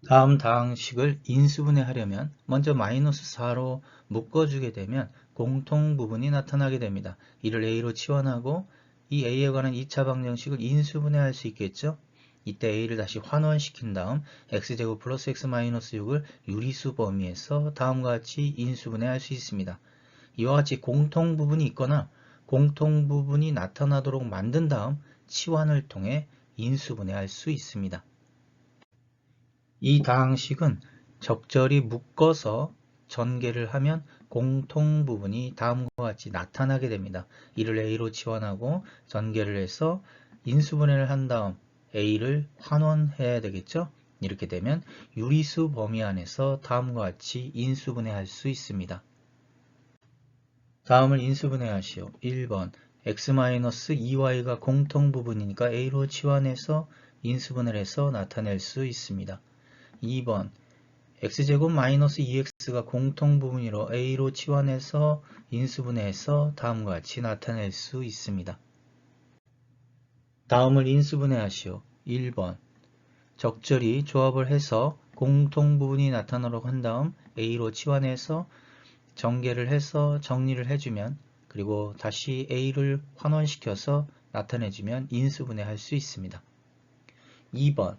다음 다항식을 인수분해하려면 먼저 마이너스 4로 묶어주게 되면 공통부분이 나타나게 됩니다. 이를 a로 치환하고 이 a에 관한 2차 방정식을 인수분해할 수 있겠죠? 이때 a를 다시 환원시킨 다음 x제곱 플러스 x 마이너스 6을 유리수 범위에서 다음과 같이 인수분해할 수 있습니다. 이와 같이 공통부분이 있거나 공통부분이 나타나도록 만든 다음 치환을 통해 인수분해할 수 있습니다. 이 다항식은 적절히 묶어서 전개를 하면 공통부분이 다음과 같이 나타나게 됩니다. 이를 a로 치환하고 전개를 해서 인수분해를 한 다음 a를 환원해야 되겠죠? 이렇게 되면 유리수 범위 안에서 다음과 같이 인수분해할 수 있습니다. 다음을 인수분해하시오. 1번 x-2y가 공통부분이니까 a로 치환해서 인수분해를 해서 나타낼 수 있습니다. 2번 x제곱 마이너스 2x가 공통부분으로 a로 치환해서 인수분해해서 다음과 같이 나타낼 수 있습니다. 다음을 인수분해하시오. 1번 적절히 조합을 해서 공통부분이 나타나도록 한 다음 a로 치환해서 전개를 해서 정리를 해주면 그리고 다시 a를 환원시켜서 나타내주면 인수분해할 수 있습니다. 2번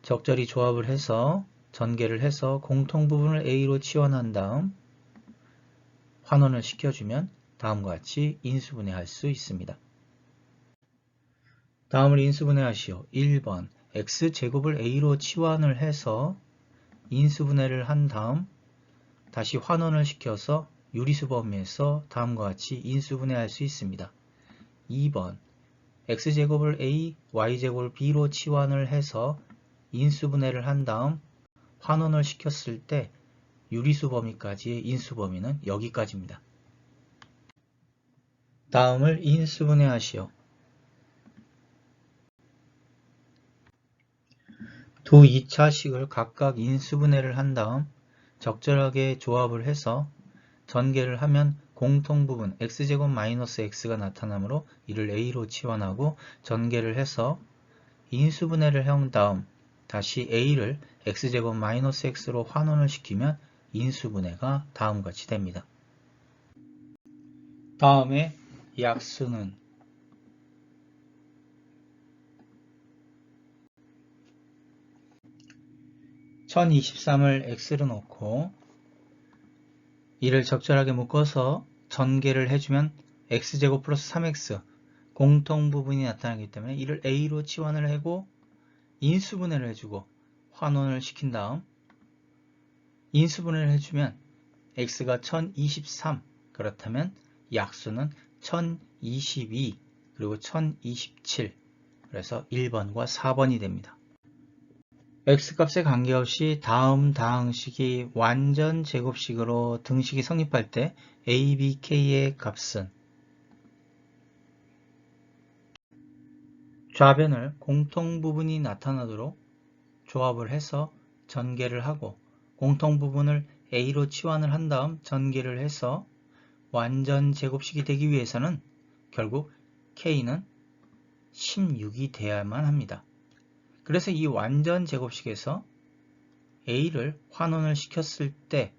적절히 조합을 해서 전개를 해서 공통부분을 a로 치환한 다음 환원을 시켜주면 다음과 같이 인수분해할 수 있습니다. 다음을 인수분해하시오. 1번 x제곱을 a로 치환을 해서 인수분해를 한 다음 다시 환원을 시켜서 유리수 범위에서 다음과 같이 인수분해할 수 있습니다. 2번 x제곱을 a, y제곱을 b로 치환을 해서 인수분해를 한 다음 환원을 시켰을 때 유리수 범위까지의 인수 범위는 여기까지입니다. 다음을 인수분해하시오. 두 2차식을 각각 인수분해를 한 다음 적절하게 조합을 해서 전개를 하면 공통부분 x제곱 마이너스 x가 나타나므로 이를 a로 치환하고 전개를 해서 인수분해를 한 다음 다시 a를 x제곱 마이너스 x로 환원을 시키면 인수분해가 다음과 같이 됩니다. 다음에 약수는 1023을 x로 놓고 이를 적절하게 묶어서 전개를 해주면 x제곱 플러스 3x 공통부분이 나타나기 때문에 이를 a로 치환을 하고 인수분해를 해주고 환원을 시킨 다음 인수분해를 해주면 x가 1023 그렇다면 약수는 1022 그리고 1027 그래서 1번과 4번이 됩니다. x값에 관계없이 다음 다항식이 완전 제곱식으로 등식이 성립할 때 a, b, k의 값은 좌변을 공통부분이 나타나도록 조합을 해서 전개를 하고 공통부분을 a로 치환을 한 다음 전개를 해서 완전 제곱식이 되기 위해서는 결국 k는 16이 돼야만 합니다. 그래서 이 완전 제곱식에서 a를 환원을 시켰을 때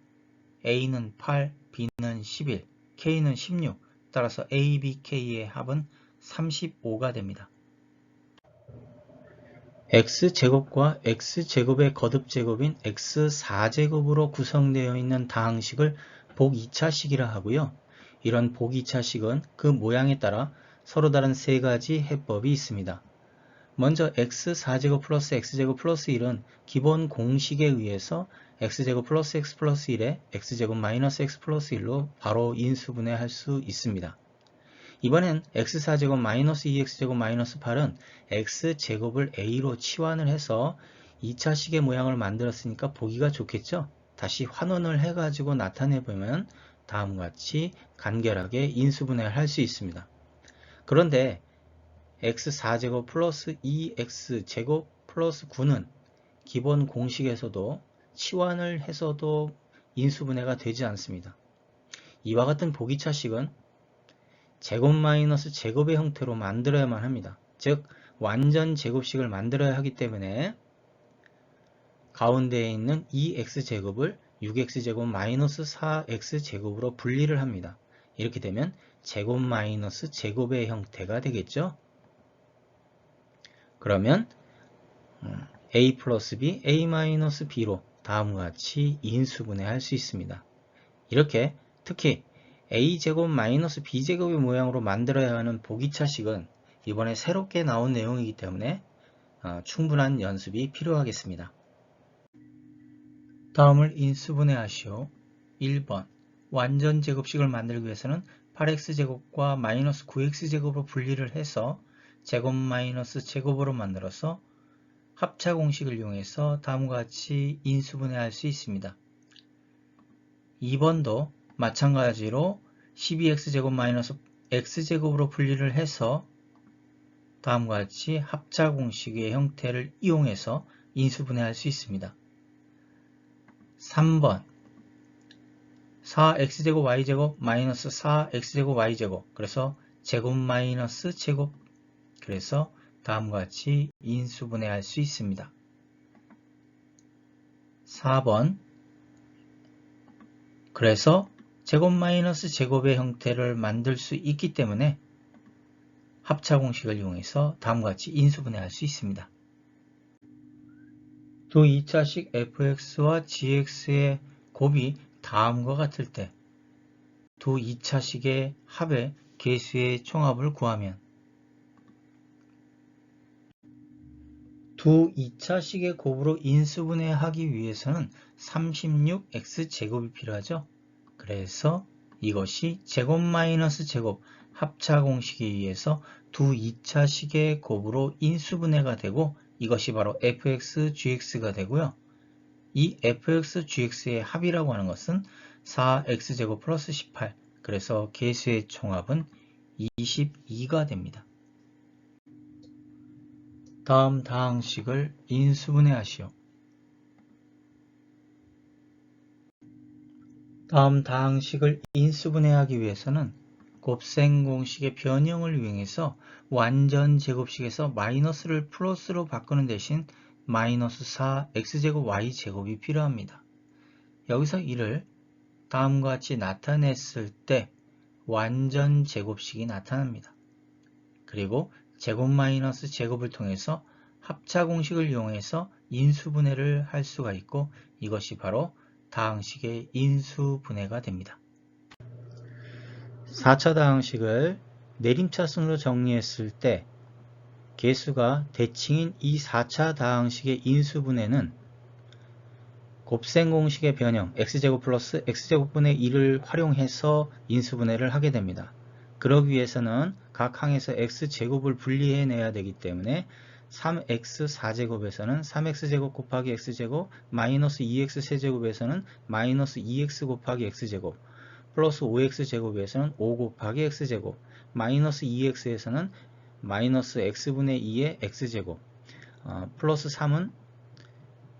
a는 8, b는 11, k는 16, 따라서 a, b, k의 합은 35가 됩니다. x제곱과 x제곱의 거듭제곱인 x4제곱으로 구성되어 있는 다항식을 복 2차식이라 하고요. 이런 복 2차식은 그 모양에 따라 서로 다른 세 가지 해법이 있습니다. 먼저 x4제곱 플러스 x제곱 플러스 1은 기본 공식에 의해서 x제곱 플러스 x 플러스 1에 x제곱 마이너스 x 플러스 1로 바로 인수분해할 수 있습니다. 이번엔 x4제곱 마이너스 2x제곱 마이너스 8은 x제곱을 a로 치환을 해서 2차식의 모양을 만들었으니까 보기가 좋겠죠? 다시 환원을 해가지고 나타내보면 다음과 같이 간결하게 인수분해를 할 수 있습니다. 그런데 x4제곱 플러스 2x제곱 플러스 9는 기본 공식에서도 치환을 해서도 인수분해가 되지 않습니다. 이와 같은 보기차식은 제곱 마이너스 제곱의 형태로 만들어야만 합니다. 즉 완전 제곱식을 만들어야 하기 때문에 가운데에 있는 2x제곱을 6x제곱 마이너스 4x제곱으로 분리를 합니다. 이렇게 되면 제곱 마이너스 제곱의 형태가 되겠죠. 그러면 a 플러스 b, a 마이너스 b로 다음과 같이 인수분해할 수 있습니다. 이렇게 특히 a제곱 마이너스 b제곱의 모양으로 만들어야 하는 보기차식은 이번에 새롭게 나온 내용이기 때문에 충분한 연습이 필요하겠습니다. 다음을 인수분해하시오. 1번 완전 제곱식을 만들기 위해서는 8x제곱과 마이너스 9x제곱으로 분리를 해서 제곱 마이너스 제곱으로 만들어서 합차공식을 이용해서 다음과 같이 인수분해할 수 있습니다. 2번도 마찬가지로 12x제곱 마이너스 x제곱으로 분리를 해서 다음과 같이 합차공식의 형태를 이용해서 인수분해할 수 있습니다. 3번 4x제곱 y제곱 마이너스 4x제곱 y제곱 그래서 제곱 마이너스 제곱 그래서 다음과 같이 인수분해할 수 있습니다. 4번 그래서 제곱 마이너스 제곱의 형태를 만들 수 있기 때문에 합차공식을 이용해서 다음과 같이 인수분해할 수 있습니다. 두 2차식 fx와 gx의 곱이 다음과 같을 때 두 2차식의 합의 계수의 총합을 구하면 두 2차식의 곱으로 인수분해하기 위해서는 36x제곱이 필요하죠. 그래서 이것이 제곱 마이너스 제곱 합차공식에 의해서 두 2차식의 곱으로 인수분해가 되고 이것이 바로 fx, gx가 되고요. 이 fx, gx의 합이라고 하는 것은 4x제곱 플러스 18 그래서 계수의 총합은 22가 됩니다. 다음 다항식을 인수분해하시오. 다음 다항식을 인수분해하기 위해서는 곱셈공식의 변형을 이용해서 완전 제곱식에서 마이너스를 플러스로 바꾸는 대신 마이너스 4x제곱 y제곱이 필요합니다. 여기서 이를 다음과 같이 나타냈을 때 완전 제곱식이 나타납니다. 그리고 제곱 마이너스 제곱을 통해서 합차공식을 이용해서 인수분해를 할 수가 있고 이것이 바로 다항식의 인수분해가 됩니다. 4차 다항식을 내림차순으로 정리했을 때 계수가 대칭인 이 4차 다항식의 인수분해는 곱셈공식의 변형 x제곱 플러스 x제곱분의 1을 활용해서 인수분해를 하게 됩니다. 그러기 위해서는 각 항에서 x제곱을 분리해내야 되기 때문에 3x 4제곱에서는 3x제곱 곱하기 x제곱 마이너스 2x 세제곱에서는 마이너스 2x 곱하기 x제곱 플러스 5x제곱에서는 5 곱하기 x제곱 마이너스 2x에서는 마이너스 x분의 2의 x제곱 플러스 3은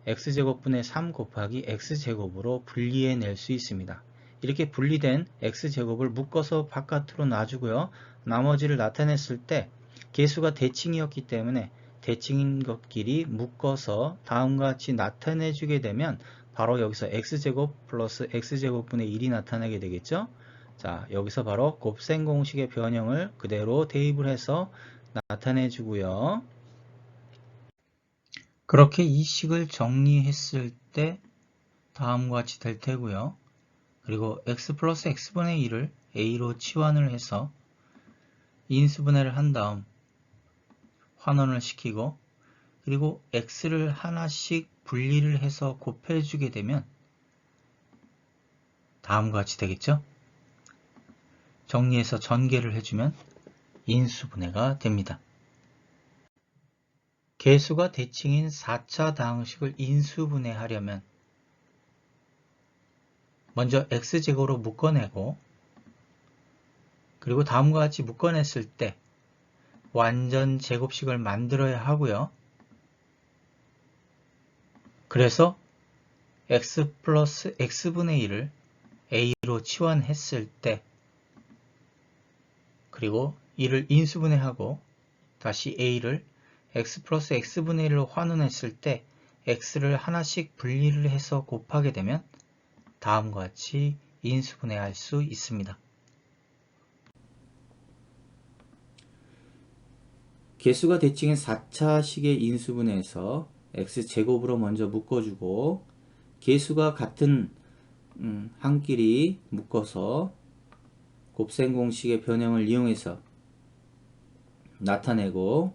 x제곱분의 3 곱하기 x제곱으로 분리해낼 수 있습니다. 이렇게 분리된 x제곱을 묶어서 바깥으로 놔주고요. 나머지를 나타냈을 때 계수가 대칭이었기 때문에 대칭인 것끼리 묶어서 다음과 같이 나타내주게 되면 바로 여기서 x제곱 플러스 x제곱분의 1이 나타나게 되겠죠. 자, 여기서 바로 곱셈 공식의 변형을 그대로 대입을 해서 나타내주고요. 그렇게 이 식을 정리했을 때 다음과 같이 될 테고요. 그리고 x 플러스 x분의 1을 a로 치환을 해서 인수분해를 한 다음 환원을 시키고 그리고 x를 하나씩 분리를 해서 곱해주게 되면 다음과 같이 되겠죠. 정리해서 전개를 해주면 인수분해가 됩니다. 계수가 대칭인 4차 다항식을 인수분해하려면 먼저 x제곱으로 묶어내고 그리고 다음과 같이 묶어냈을 때 완전 제곱식을 만들어야 하고요. 그래서 x 플러스 x분의 1을 a로 치환했을 때 그리고 이를 인수분해하고 다시 a를 x 플러스 x분의 1로 환원했을 때 x를 하나씩 분리를 해서 곱하게 되면 다음과 같이 인수분해할 수 있습니다. 개수가 대칭인 4차식의 인수분해에서 x제곱으로 먼저 묶어주고 개수가 같은 한끼리 묶어서 곱셈 공식의 변형을 이용해서 나타내고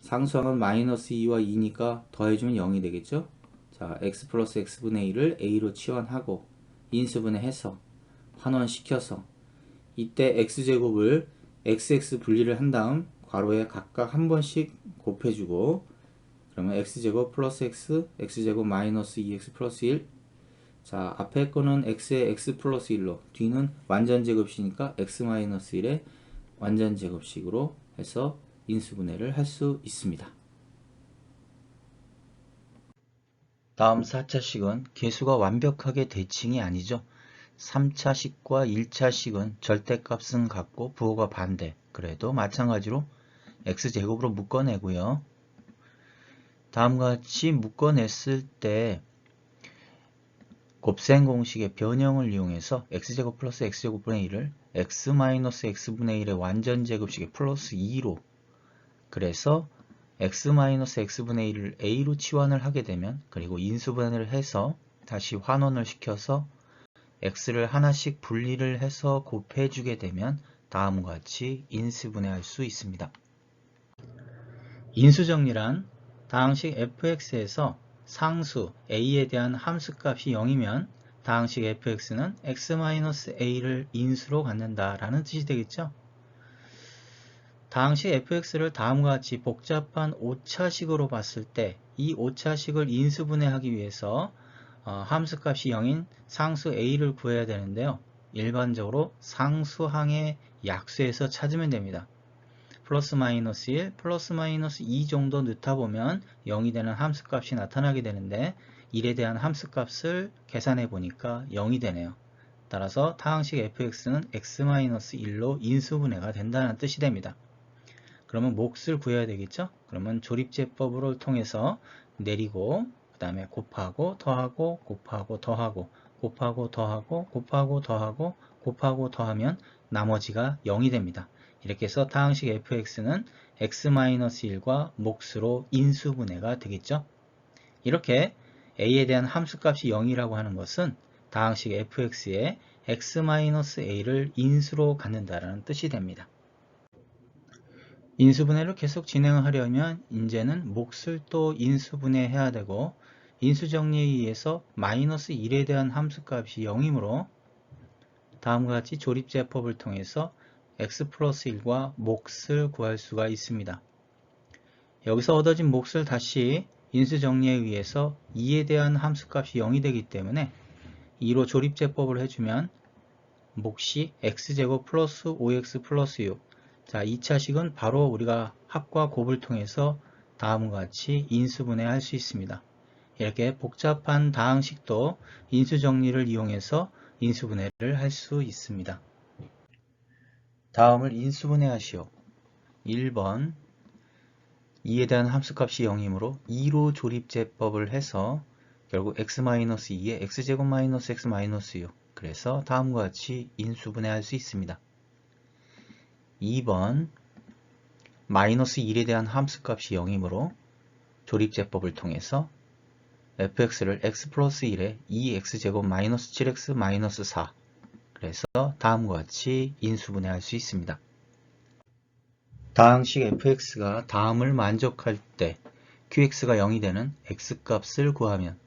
상수항은 마이너스 2와 2니까 더해주면 0이 되겠죠. 자, x 플러스 x분의 1을 a로 치환하고 인수분해해서 환원시켜서 이때 x제곱을 xx 분리를 한 다음 괄호에 각각 한 번씩 곱해주고 그러면 x제곱 플러스 x, x제곱 마이너스 2x 플러스 1. 자, 앞에 거는 x에 x 플러스 1로 뒤는 완전제곱식이니까 x 마이너스 1의 완전제곱식으로 해서 인수분해를 할 수 있습니다. 다음 4차식은 개수가 완벽하게 대칭이 아니죠. 3차식과 1차식은 절대값은 같고 부호가 반대. 그래도 마찬가지로 x제곱으로 묶어내고요. 다음과 같이 묶어냈을 때 곱셈 공식의 변형을 이용해서 x제곱 플러스 x제곱분의 1을 x 마이너스 x분의 1의 완전제곱식의 플러스 2로 그래서 x 마이너스 x분의 1을 a로 치환을 하게 되면 그리고 인수분해를 해서 다시 환원을 시켜서 x를 하나씩 분리를 해서 곱해주게 되면 다음과 같이 인수분해할 수 있습니다. 인수정리란 다항식 fx에서 상수 a에 대한 함수값이 0이면 다항식 fx는 x-a를 인수로 갖는다 라는 뜻이 되겠죠. 다항식 fx를 다음과 같이 복잡한 오차식으로 봤을 때 이 오차식을 인수분해하기 위해서 함수값이 0인 상수 a를 구해야 되는데요. 일반적으로 상수항의 약수에서 찾으면 됩니다. 플러스 마이너스 1, 플러스 마이너스 2 정도 넣다 보면 0이 되는 함수값이 나타나게 되는데 1에 대한 함수값을 계산해 보니까 0이 되네요. 따라서 다항식 fx는 x-1로 인수분해가 된다는 뜻이 됩니다. 그러면 몫을 구해야 되겠죠? 그러면 조립제법을 통해서 내리고 그 다음에 곱하고 더하고 곱하고 더하고 곱하고 더하고 곱하고 더하고 곱하고 더하면 나머지가 0이 됩니다. 이렇게 해서 다항식 fx는 x-1과 몫으로 인수분해가 되겠죠? 이렇게 a에 대한 함수값이 0이라고 하는 것은 다항식 fx에 x-a를 인수로 갖는다라는 뜻이 됩니다. 인수분해를 계속 진행하려면 이제는 몫을 또 인수분해해야 되고 인수정리에 의해서 마이너스 1에 대한 함수값이 0이므로 다음과 같이 조립제법을 통해서 x 플러스 1과 몫을 구할 수가 있습니다. 여기서 얻어진 몫을 다시 인수정리에 의해서 2에 대한 함수값이 0이 되기 때문에 2로 조립제법을 해주면 몫이 x제곱 플러스 5x 플러스 6. 자, 2차식은 바로 우리가 합과 곱을 통해서 다음과 같이 인수분해할 수 있습니다. 이렇게 복잡한 다항식도 인수정리를 이용해서 인수분해를 할 수 있습니다. 다음을 인수분해하시오. 1번 2에 대한 함수값이 0이므로 2로 조립제법을 해서 결국 x-2에 x제곱 마이너스 x-6 그래서 다음과 같이 인수분해할 수 있습니다. 2번 마이너스 1에 대한 함수값이 0이므로 조립제법을 통해서 fx를 x 플러스 1에 2x제곱 마이너스 7x 마이너스 4 그래서 다음과 같이 인수분해할 수 있습니다. 다항식 fx가 다음을 만족할 때 qx가 0이 되는 x값을 구하면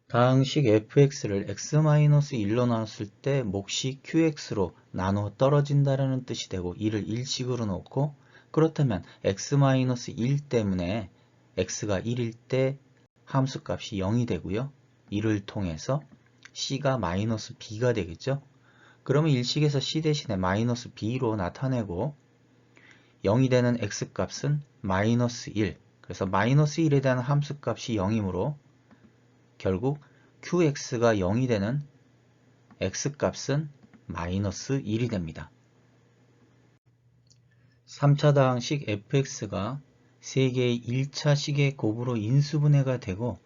다항식 fx를 x-1로 나눴을 때 몫이 qx로 나눠 떨어진다는 뜻이 되고 이를 일식으로 놓고 그렇다면 x-1 때문에 x가 1일 때 함수값이 0이 되고요. 이를 통해서 c가 마이너스 b가 되겠죠. 그러면 일식에서 c 대신에 마이너스 b로 나타내고 0이 되는 x값은 마이너스 1 그래서 마이너스 1에 대한 함수값이 0이므로 결국 qx가 0이 되는 x값은 마이너스 1이 됩니다. 3차 다항식 fx가 세 개의 1차 식의 곱으로 인수분해가 되고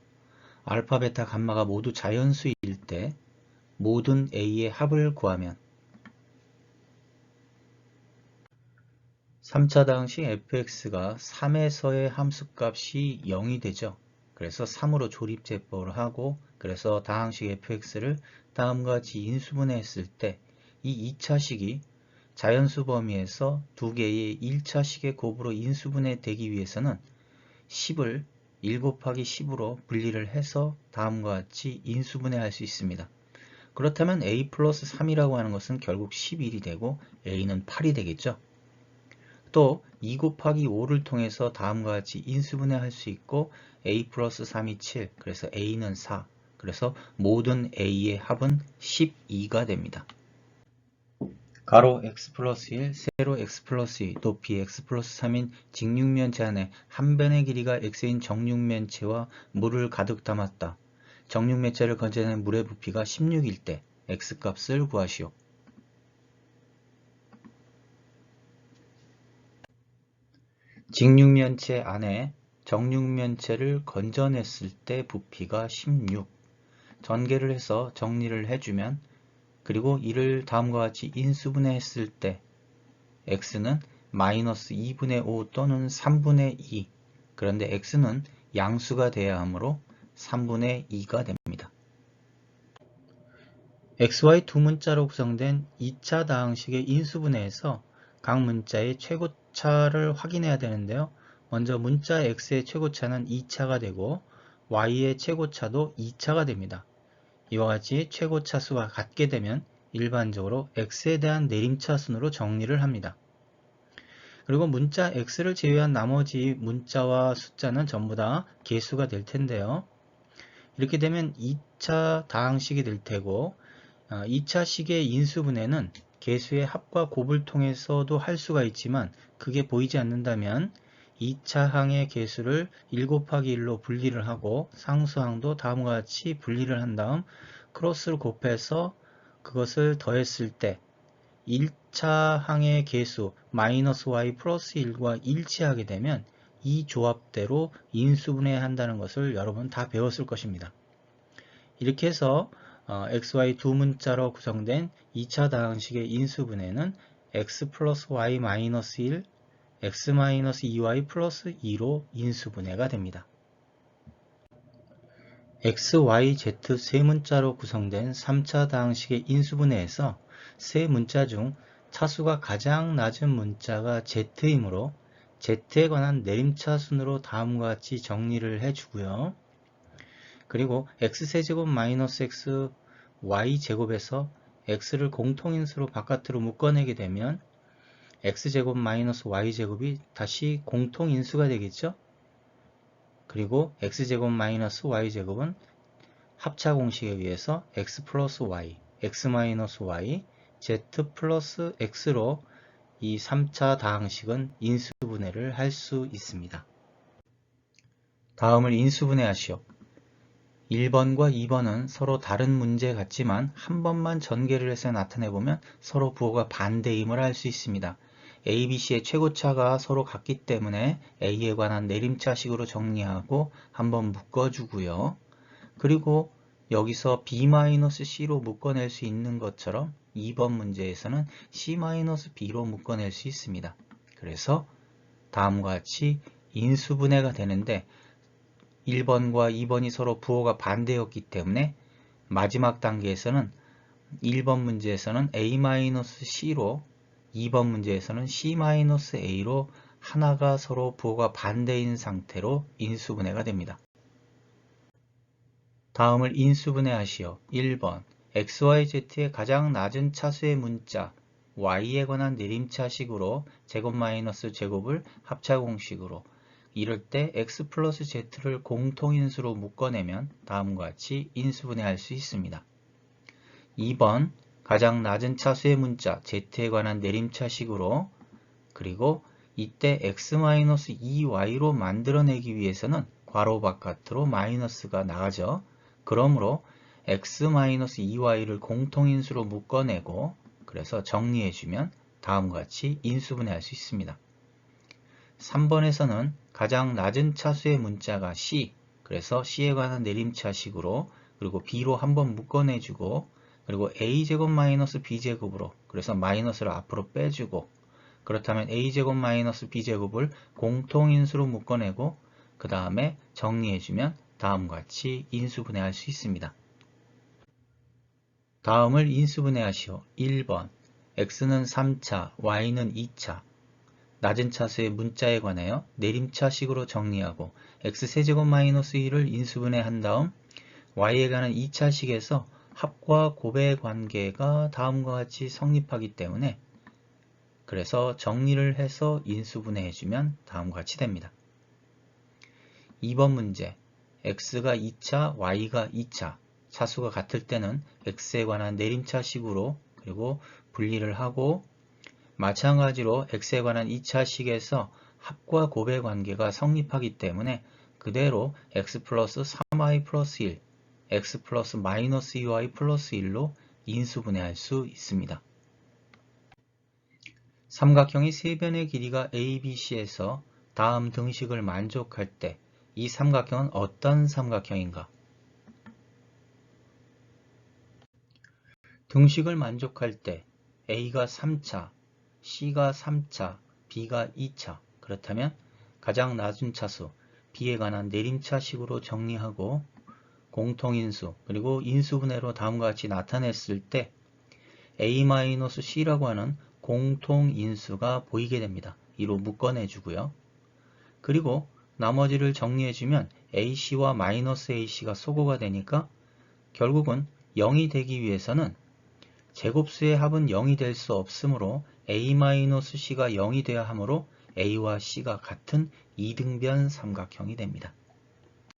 알파, 베타, 감마가 모두 자연수일 때 모든 A의 합을 구하면 3차 다항식 fx가 3에서의 함수값이 0이 되죠. 그래서 3으로 조립제법을 하고 그래서 다항식 fx를 다음과 같이 인수분해했을 때 이 2차식이 자연수 범위에서 두 개의 1차식의 곱으로 인수분해되기 위해서는 10을 1 곱하기 10으로 분리를 해서 다음과 같이 인수분해할 수 있습니다. 그렇다면 a 플러스 3이라고 하는 것은 결국 11이 되고 a는 8이 되겠죠. 또 2 곱하기 5를 통해서 다음과 같이 인수분해할 수 있고 a 플러스 3이 7, 그래서 a는 4, 그래서 모든 a의 합은 12가 됩니다. 가로 x 플러스 1, 세로 x 플러스 2, 높이 x 플러스 3인 직육면체 안에 한 변의 길이가 x인 정육면체와 물을 가득 담았다. 정육면체를 건져낸 물의 부피가 16일 때 x값을 구하시오. 직육면체 안에 정육면체를 건져냈을 때 부피가 16. 전개를 해서 정리를 해주면 그리고 이를 다음과 같이 인수분해했을 때 x는 마이너스 2분의 5 또는 3분의 2. 그런데 x는 양수가 돼야 하므로 3분의 2가 됩니다. xy 두 문자로 구성된 2차 다항식의 인수분해에서 각 문자의 최고차를 확인해야 되는데요. 먼저 문자 x의 최고차는 2차가 되고 y의 최고차도 2차가 됩니다. 이와 같이 최고차 수가 같게 되면 일반적으로 x에 대한 내림차순으로 정리를 합니다. 그리고 문자 x를 제외한 나머지 문자와 숫자는 전부 다 개수가 될 텐데요. 이렇게 되면 2차 다항식이 될 테고 2차 식의 인수분해는 개수의 합과 곱을 통해서도 할 수가 있지만 그게 보이지 않는다면 2차 항의 개수를 1 곱하기 1로 분리를 하고 상수항도 다음과 같이 분리를 한 다음 크로스를 곱해서 그것을 더했을 때 1차 항의 개수 마이너스 y 플러스 1과 일치하게 되면 이 조합대로 인수분해한다는 것을 여러분 다 배웠을 것입니다. 이렇게 해서 xy 두 문자로 구성된 2차 다항식의 인수분해는 x 플러스 y 마이너스 1, x 마이너스 2y 플러스 2로 인수분해가 됩니다. x, y, z 세 문자로 구성된 3차 다항식의 인수분해에서 세 문자 중 차수가 가장 낮은 문자가 z이므로 z에 관한 내림차순으로 다음과 같이 정리를 해주고요. 그리고 x세제곱 마이너스 x y제곱에서 x를 공통인수로 바깥으로 묶어내게 되면 x제곱 마이너스 y제곱이 다시 공통인수가 되겠죠. 그리고 x제곱 마이너스 y제곱은 합차 공식에 의해서 x 플러스 y, x 마이너스 y, z 플러스 x로 이 3차 다항식은 인수분해를 할 수 있습니다. 다음을 인수분해하시오. 1번과 2번은 서로 다른 문제 같지만 한 번만 전개를 해서 나타내보면 서로 부호가 반대임을 알 수 있습니다. A, B, C의 최고차가 서로 같기 때문에 A에 관한 내림차식으로 정리하고 한번 묶어주고요. 그리고 여기서 B-C로 묶어낼 수 있는 것처럼 2번 문제에서는 C-B로 묶어낼 수 있습니다. 그래서 다음과 같이 인수분해가 되는데 1번과 2번이 서로 부호가 반대였기 때문에 마지막 단계에서는 1번 문제에서는 A-C로 2번 문제에서는 C-A로 하나가 서로 부호가 반대인 상태로 인수분해가 됩니다. 다음을 인수분해하시오. 1번 XYZ의 가장 낮은 차수의 문자 Y에 관한 내림차식으로 제곱 마이너스 제곱을 합차공식으로 이럴 때 x 플러스 z를 공통인수로 묶어내면 다음과 같이 인수분해할 수 있습니다. 2번 가장 낮은 차수의 문자 z에 관한 내림차식으로 그리고 이때 x-2y로 만들어내기 위해서는 괄호 바깥으로 마이너스가 나가죠. 그러므로 x-2y를 공통인수로 묶어내고 그래서 정리해주면 다음과 같이 인수분해할 수 있습니다. 3번에서는 가장 낮은 차수의 문자가 C, 그래서 C에 관한 내림차식으로, 그리고 B로 한번 묶어내주고, 그리고 A제곱 마이너스 B제곱으로, 그래서 마이너스를 앞으로 빼주고, 그렇다면 A제곱 마이너스 B제곱을 공통인수로 묶어내고, 그 다음에 정리해주면 다음과 같이 인수분해할 수 있습니다. 다음을 인수분해하시오. 1번 x는 3차, y는 2차. 낮은 차수의 문자에 관하여 내림차식으로 정리하고 x세제곱 마이너스 1을 인수분해한 다음 y에 관한 2차식에서 합과 곱의 관계가 다음과 같이 성립하기 때문에 그래서 정리를 해서 인수분해해주면 다음과 같이 됩니다. 2번 문제 x가 2차, y가 2차. 차수가 같을 때는 x에 관한 내림차식으로 그리고 분리를 하고 마찬가지로 x에 관한 2차식에서 합과 곱의 관계가 성립하기 때문에 그대로 x 플러스 3y 플러스 1, x 플러스 마이너스 2y 플러스 1로 인수분해할 수 있습니다. 삼각형의 세변의 길이가 ABC에서 다음 등식을 만족할 때 이 삼각형은 어떤 삼각형인가? 등식을 만족할 때 A가 3차, C가 3차, B가 2차. 그렇다면 가장 낮은 차수 B에 관한 내림차식으로 정리하고 공통인수 그리고 인수분해로 다음과 같이 나타냈을 때 A-C라고 하는 공통인수가 보이게 됩니다. 이로 묶어내주고요. 그리고 나머지를 정리해주면 AC와 마이너스 AC가 소거가 되니까 결국은 0이 되기 위해서는 제곱수의 합은 0이 될 수 없으므로 A-C가 0이 되어야 하므로 A와 C가 같은 이등변 삼각형이 됩니다.